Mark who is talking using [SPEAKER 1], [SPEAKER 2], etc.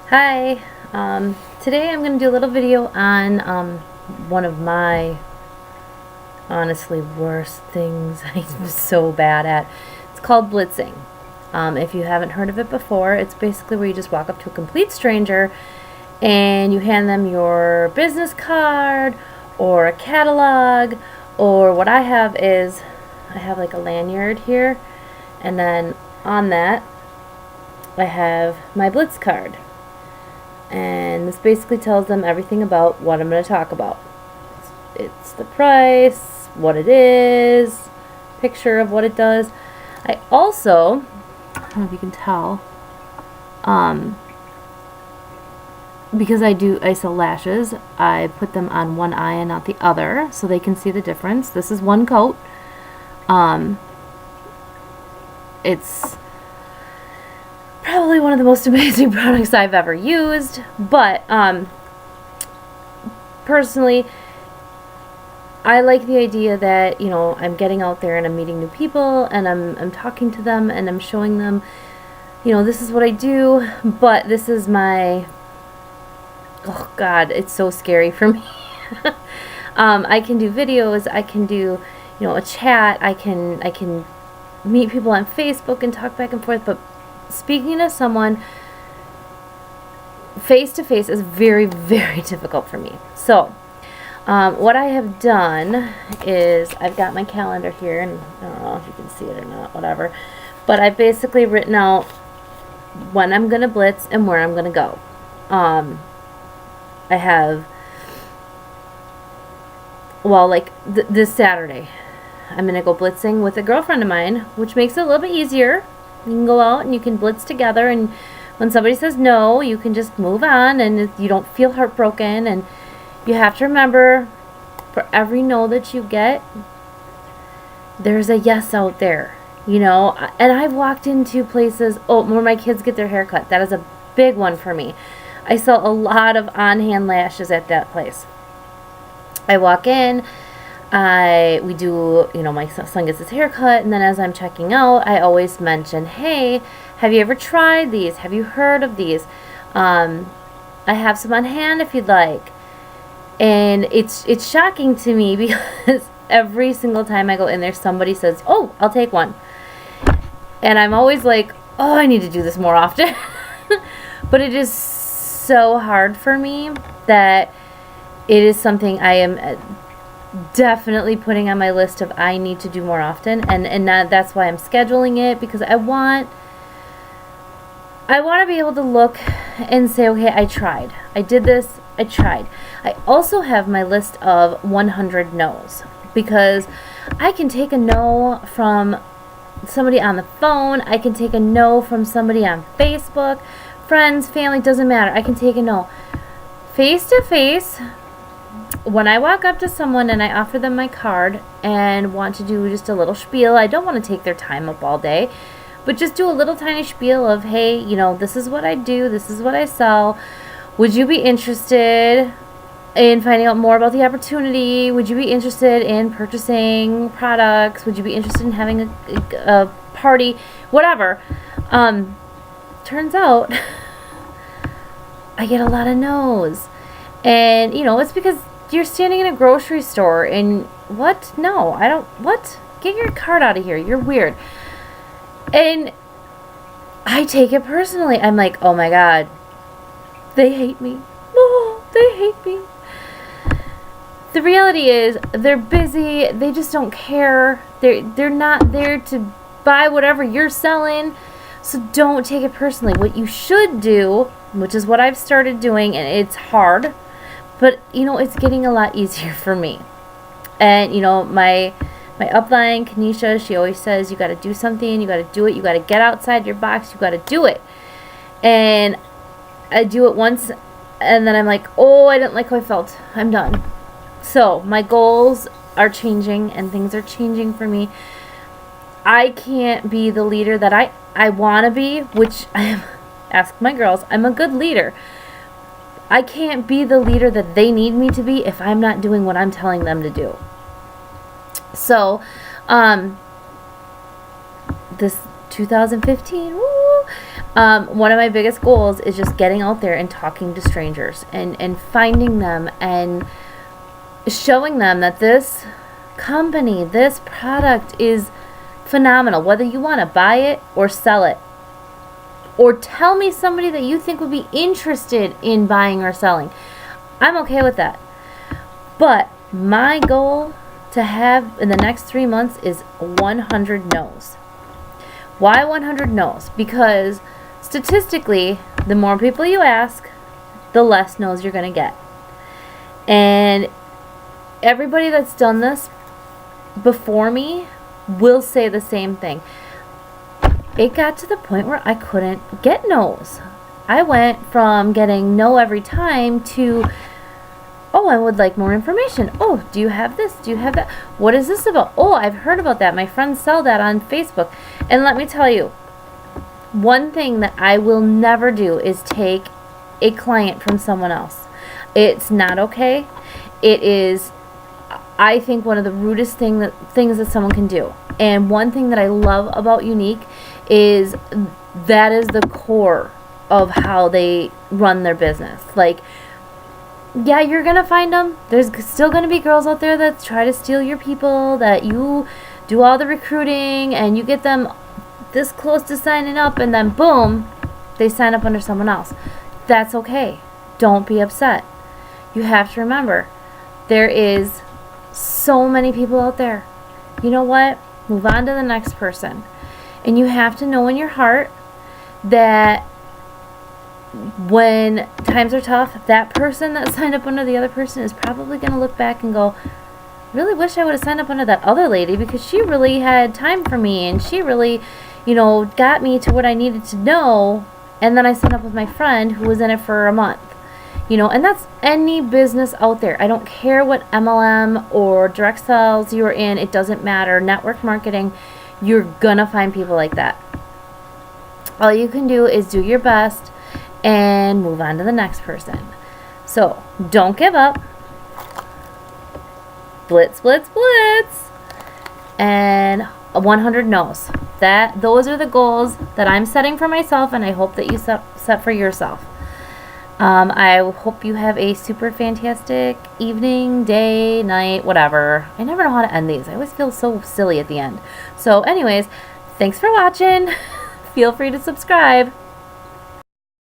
[SPEAKER 1] Hi, today I'm going to do a little video on one of my honestly worst things I'm so bad at. It's called blitzing. If you haven't heard of it before, it's basically where you just walk up to a complete stranger and you hand them your business card or a catalog, or what I have is I have like a lanyard here, and then on that I have my Blitz card. And this basically tells them everything about what I'm going to talk about. It's the price, what it is, picture of what it does. I also, I don't know if you can tell, because I sell lashes, I put them on one eye and not the other so they can see the difference. This is one coat. It's probably one of the most amazing products I've ever used, but personally I like the idea that, you know, I'm getting out there and I'm meeting new people and I'm talking to them and I'm showing them, you know, this is what I do, but this is my, oh God, it's so scary for me. I can do videos, I can do, you know, a chat, I can meet people on Facebook and talk back and forth, but speaking to someone face to face is very, very difficult for me. So what I have done is I've got my calendar here, and I don't know if you can see it or not, whatever, but I've basically written out when I'm going to blitz and where I'm going to go. I have, well, like this Saturday I'm going to go blitzing with a girlfriend of mine, which makes it a little bit easier. You can go out and you can blitz together, and when somebody says no, you can just move on and you don't feel heartbroken. And you have to remember, for every no that you get, there's a yes out there, you know. And I've walked into places, where my kids get their hair cut. That is a big one for me. I sell a lot of on-hand lashes at that place. I walk in, we do, you know, my son gets his hair cut, and then as I'm checking out, I always mention, hey, have you ever tried these? Have you heard of these? I have some on hand if you'd like. And it's shocking to me because every single time I go in there, somebody says, oh, I'll take one. And I'm always like, oh, I need to do this more often. But it is so hard for me that it is something I am definitely putting on my list of I need to do more often, and that's why I'm scheduling it, because I want to be able to look and say, okay, I tried. I did this. I tried. I also have my list of 100 no's, because I can take a no from somebody on the phone. I can take a no from somebody on Facebook, friends, family, doesn't matter. I can take a no. Face to face, when I walk up to someone and I offer them my card and want to do just a little spiel, I don't want to take their time up all day, but just do a little tiny spiel of, hey, you know, this is what I do, this is what I sell. Would you be interested in finding out more about the opportunity? Would you be interested in purchasing products? Would you be interested in having a party? Whatever. Turns out I get a lot of no's. And, you know, it's because you're standing in a grocery store and what? No, I don't. What? Get your card out of here. You're weird. And I take it personally. I'm like, oh my God, they hate me. Oh, they hate me. The reality is they're busy. They just don't care. They're not there to buy whatever you're selling. So don't take it personally. What you should do, which is what I've started doing, and it's hard, but, you know, it's getting a lot easier for me. And, you know, my upline, Kanisha, she always says, you got to do something, you got to do it, you got to get outside your box, you got to do it. And I do it once, and then I'm like, oh, I didn't like how I felt. I'm done. So my goals are changing, and things are changing for me. I can't be the leader that I want to be, which I am. Ask my girls, I'm a good leader. I can't be the leader that they need me to be if I'm not doing what I'm telling them to do. So, this 2015, woo, One of my biggest goals is just getting out there and talking to strangers and finding them and showing them that this company, this product is phenomenal, whether you want to buy it or sell it. Or tell me somebody that you think would be interested in buying or selling. I'm okay with that. But my goal to have in the next 3 months is 100 no's. Why 100 no's? Because statistically, the more people you ask, the less no's you're going to get. And everybody that's done this before me will say the same thing. It got to the point where I couldn't get no's. I went from getting no every time to, oh, I would like more information. Oh, do you have this? Do you have that? What is this about? Oh, I've heard about that. My friends sell that on Facebook. And let me tell you, one thing that I will never do is take a client from someone else. It's not okay. It is, I think, one of the rudest things that someone can do. And one thing that I love about Unique is that is the core of how they run their business. Like, yeah, you're going to find them. There's still going to be girls out there that try to steal your people, that you do all the recruiting and you get them this close to signing up and then boom, they sign up under someone else. That's okay. Don't be upset. You have to remember, there is so many people out there. You know what? Move on to the next person. And you have to know in your heart that when times are tough, that person that signed up under the other person is probably going to look back and go, really wish I would have signed up under that other lady because she really had time for me and she really, got me to what I needed to know. And then I signed up with my friend who was in it for a month. And that's any business out there. I don't care what MLM or direct sales you're in. It doesn't matter. Network marketing, you're going to find people like that. All you can do is do your best and move on to the next person. So don't give up. Blitz, blitz, blitz. And 100 no's. Those are the goals that I'm setting for myself, and I hope that you set for yourself. I hope you have a super fantastic evening, day, night, whatever. I never know how to end these. I always feel so silly at the end. So anyways, thanks for watching. Feel free to subscribe.